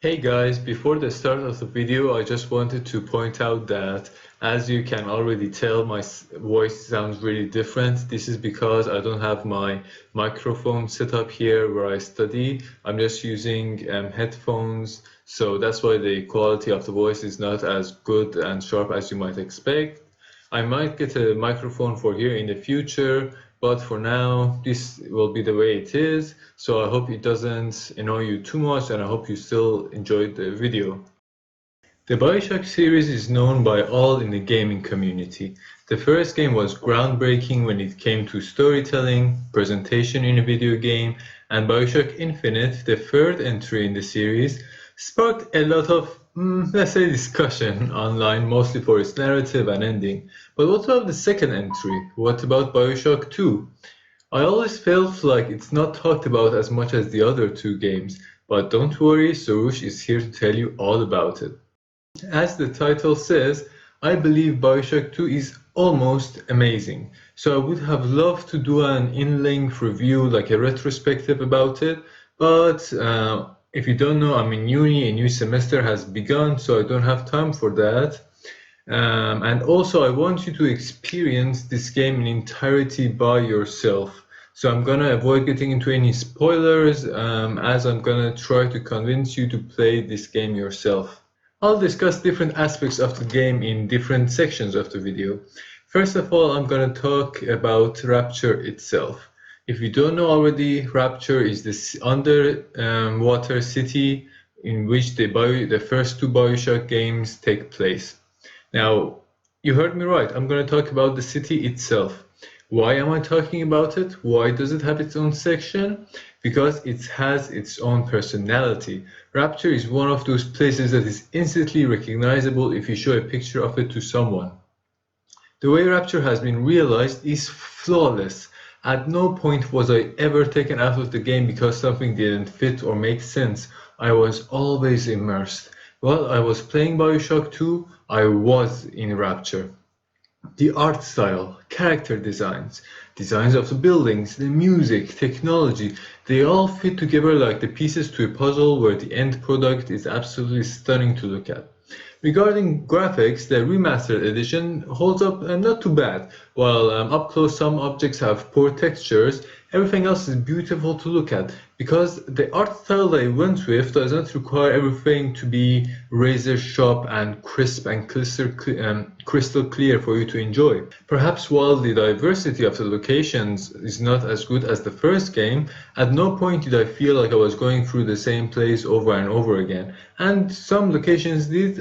Hey guys, before the start of the video, I just wanted to point out that as you can already tell, my voice sounds really different. This is because I don't have my microphone set up here where I study. I'm just using headphones, so that's why the quality of the voice is not as good and sharp as you might expect. I might get a microphone for here in the future, but for now, this will be the way it is. So I hope it doesn't annoy you too much, and I hope you still enjoyed the video. The Bioshock series is known by all in the gaming community. The first game was groundbreaking when it came to storytelling, presentation in a video game, and Bioshock Infinite, the third entry in the series, sparked a lot of, let's say, discussion online, mostly for its narrative and ending. But what about the second entry? What about Bioshock 2? I always felt like it's not talked about as much as the other two games, but don't worry, Soroosh is here to tell you all about it. As the title says, I believe Bioshock 2 is almost amazing. So I would have loved to do an in-length review, like a retrospective about it, but if you don't know, I'm in uni, a new semester has begun, so I don't have time for that. And also, I want you to experience this game in entirety by yourself. So I'm gonna avoid getting into any spoilers, as I'm gonna try to convince you to play this game yourself. I'll discuss different aspects of the game in different sections of the video. First of all, I'm gonna talk about Rapture itself. If you don't know already, Rapture is this underwater city in which the first two Bioshock games take place. Now, you heard me right. I'm going to talk about the city itself. Why am I talking about it? Why does it have its own section? Because it has its own personality. Rapture is one of those places that is instantly recognizable if you show a picture of it to someone. The way Rapture has been realized is flawless. At no point was I ever taken out of the game because something didn't fit or make sense. I was always immersed. While I was playing Bioshock 2, I was in Rapture. The art style, character designs, designs of the buildings, the music, technology, they all fit together like the pieces to a puzzle where the end product is absolutely stunning to look at. Regarding graphics, the remastered edition holds up not too bad. While up close some objects have poor textures, everything else is beautiful to look at because the art style they went with doesn't require everything to be razor sharp and crisp and crystal clear for you to enjoy. Perhaps while the diversity of the locations is not as good as the first game, at no point did I feel like I was going through the same place over and over again, and some locations did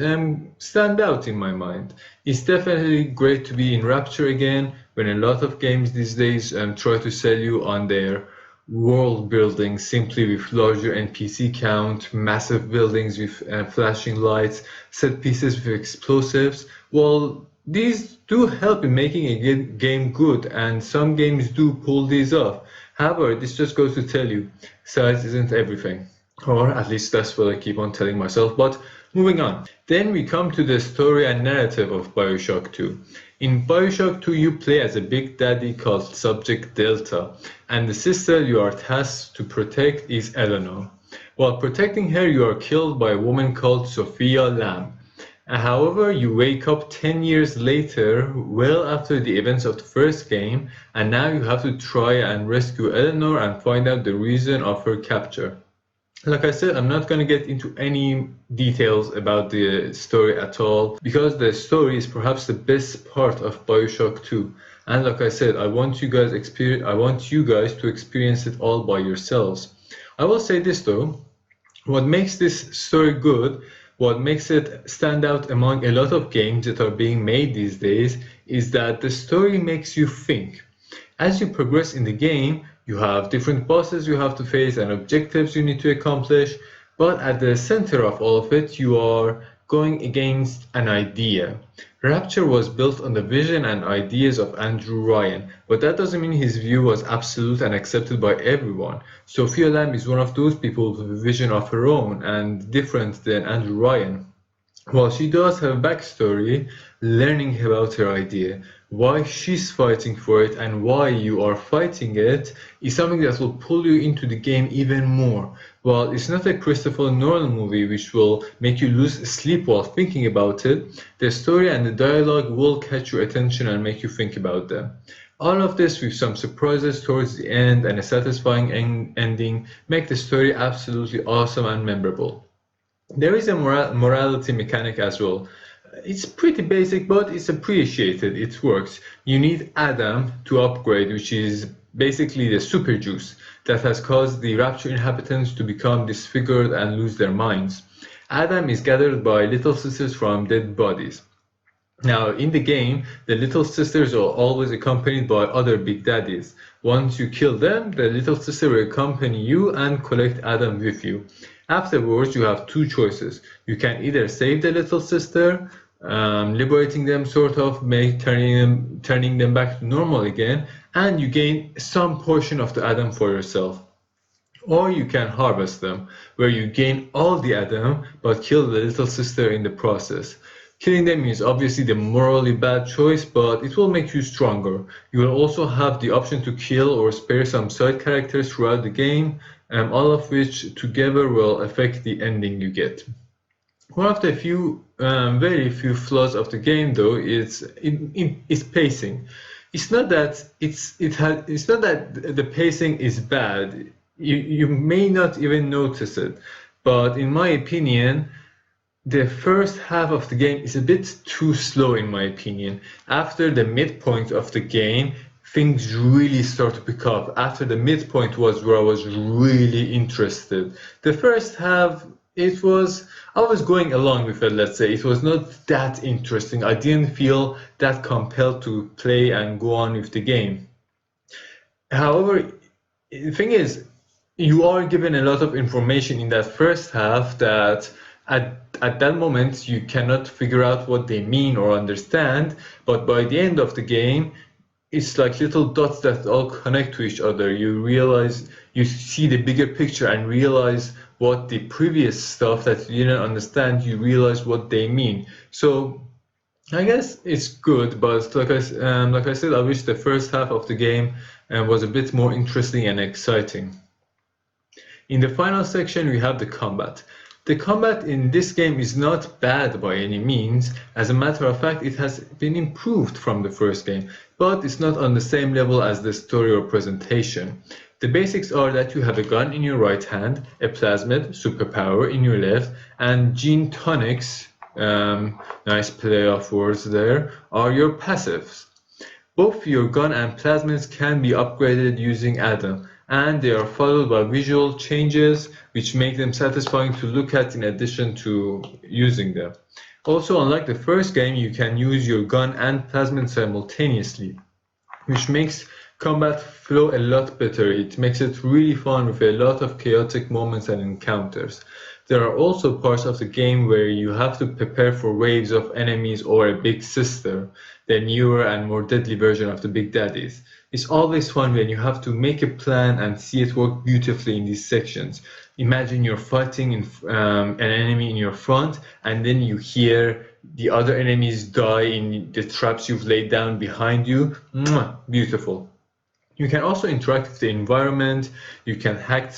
stand out in my mind. It's definitely great to be in Rapture again when a lot of games these days try to sell you on their world building simply with larger NPC count, massive buildings with flashing lights, set pieces with explosives. Well, these do help in making a game good, and some games do pull these off. However, this just goes to tell you, size isn't everything. Or at least that's what I keep on telling myself. But moving on. Then we come to the story and narrative of Bioshock 2. In Bioshock 2, you play as a big daddy called Subject Delta, and the sister you are tasked to protect is Eleanor. While protecting her, you are killed by a woman called Sophia Lamb. However, you wake up 10 years later, well after the events of the first game, and now you have to try and rescue Eleanor and find out the reason of her capture. Like I said, I'm not going to get into any details about the story at all because the story is perhaps the best part of Bioshock 2. And like I said, I want you guys to experience it all by yourselves. I will say this though, what makes this story good, what makes it stand out among a lot of games that are being made these days, is that the story makes you think. As you progress in the game, you have different bosses you have to face and objectives you need to accomplish, but at the center of all of it, you are going against an idea. Rapture was built on the vision and ideas of Andrew Ryan, but that doesn't mean his view was absolute and accepted by everyone. Sophia Lamb is one of those people with a vision of her own and different than Andrew Ryan. While she does have a backstory, learning about her idea, why she's fighting for it, and why you are fighting it is something that will pull you into the game even more. While it's not a Christopher Nolan movie which will make you lose sleep while thinking about it, the story and the dialogue will catch your attention and make you think about them. All of this with some surprises towards the end and a satisfying ending make the story absolutely awesome and memorable. There is a morality mechanic as well. It's pretty basic, but it's appreciated. It works. You need Adam to upgrade, which is basically the super juice that has caused the Rapture inhabitants to become disfigured and lose their minds. Adam is gathered by little sisters from dead bodies. Now, in the game, the little sisters are always accompanied by other big daddies. Once you kill them, the little sister will accompany you and collect Adam with you. Afterwards, you have two choices. You can either save the little sister, liberating them, sort of, turning them back to normal again, and you gain some portion of the Adam for yourself. Or you can harvest them, where you gain all the Adam but kill the little sister in the process. Killing them is obviously the morally bad choice, but it will make you stronger. You will also have the option to kill or spare some side characters throughout the game, all of which together will affect the ending you get. One of the very few flaws of the game, though, is its pacing. It's not that the pacing is bad. You may not even notice it, but in my opinion, the first half of the game is a bit too slow in my opinion. After the midpoint of the game, things really start to pick up. After the midpoint was where I was really interested. The first half, I was going along with it, let's say. It was not that interesting. I didn't feel that compelled to play and go on with the game. However, the thing is, you are given a lot of information in that first half that at that moment you cannot figure out what they mean or understand, but by the end of the game, it's like little dots that all connect to each other. You see the bigger picture and realize what the previous stuff that you didn't understand, you realize what they mean. So I guess it's good, but like I said, I wish the first half of the game was a bit more interesting and exciting. In the final section, we have the combat. The combat in this game is not bad by any means. As a matter of fact, it has been improved from the first game, but it's not on the same level as the story or presentation. The basics are that you have a gun in your right hand, a plasmid, superpower, in your left, and gene tonics, nice play of words there, are your passives. Both your gun and plasmids can be upgraded using Adam, and they are followed by visual changes which make them satisfying to look at in addition to using them. Also, unlike the first game, you can use your gun and plasmid simultaneously, which makes combat flow a lot better. It makes it really fun with a lot of chaotic moments and encounters. There are also parts of the game where you have to prepare for waves of enemies or a big sister, the newer and more deadly version of the big daddies. It's always fun when you have to make a plan and see it work beautifully in these sections. Imagine you're fighting an enemy in your front, and then you hear the other enemies die in the traps you've laid down behind you. Mwah, beautiful. You can also interact with the environment. You can hack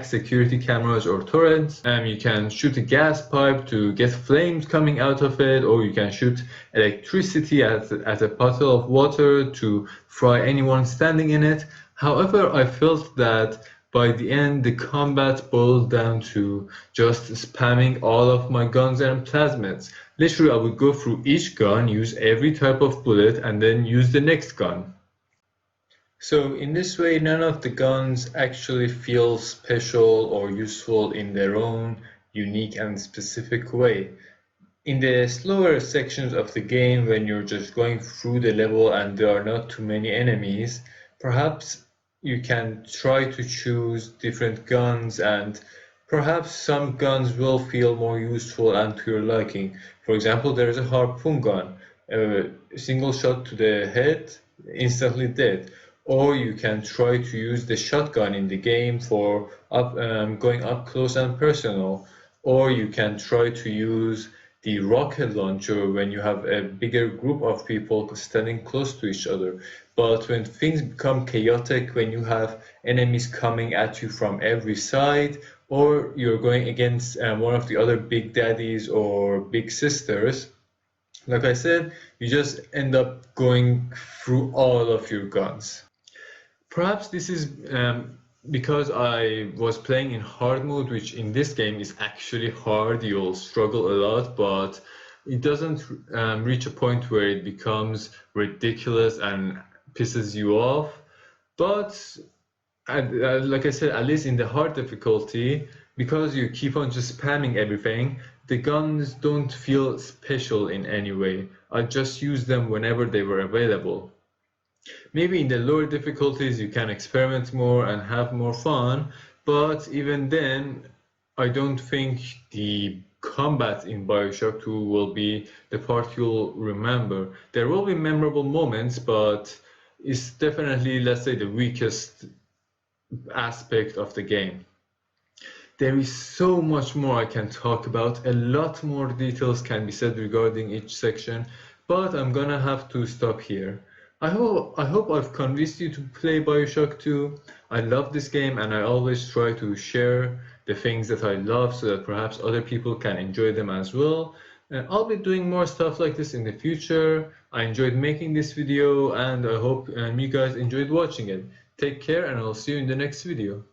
security cameras or turrets. You can shoot a gas pipe to get flames coming out of it, or you can shoot electricity at a puddle of water to fry anyone standing in it. However, I felt that by the end, the combat boiled down to just spamming all of my guns and plasmids. Literally, I would go through each gun, use every type of bullet, and then use the next gun. So in this way, none of the guns actually feel special or useful in their own unique and specific way. In the slower sections of the game, when you're just going through the level and there are not too many enemies, perhaps you can try to choose different guns, and perhaps some guns will feel more useful and to your liking. For example, there is a harpoon gun. A single shot to the head, instantly dead. Or you can try to use the shotgun in the game for going up close and personal. Or you can try to use the rocket launcher when you have a bigger group of people standing close to each other. But when things become chaotic, when you have enemies coming at you from every side, or you're going against one of the other big daddies or big sisters, like I said, you just end up going through all of your guns. Perhaps this is because I was playing in hard mode, which in this game is actually hard. You'll struggle a lot, but it doesn't reach a point where it becomes ridiculous and pisses you off. But like I said, at least in the hard difficulty, because you keep on just spamming everything, the guns don't feel special in any way. I just use them whenever they were available. Maybe in the lower difficulties you can experiment more and have more fun, but even then, I don't think the combat in Bioshock 2 will be the part you'll remember. There will be memorable moments, but it's definitely, let's say, the weakest aspect of the game. There is so much more I can talk about, a lot more details can be said regarding each section, but I'm gonna have to stop here. I hope I've convinced you to play Bioshock 2. I love this game and I always try to share the things that I love so that perhaps other people can enjoy them as well. I'll be doing more stuff like this in the future. I enjoyed making this video and I hope you guys enjoyed watching it. Take care and I'll see you in the next video.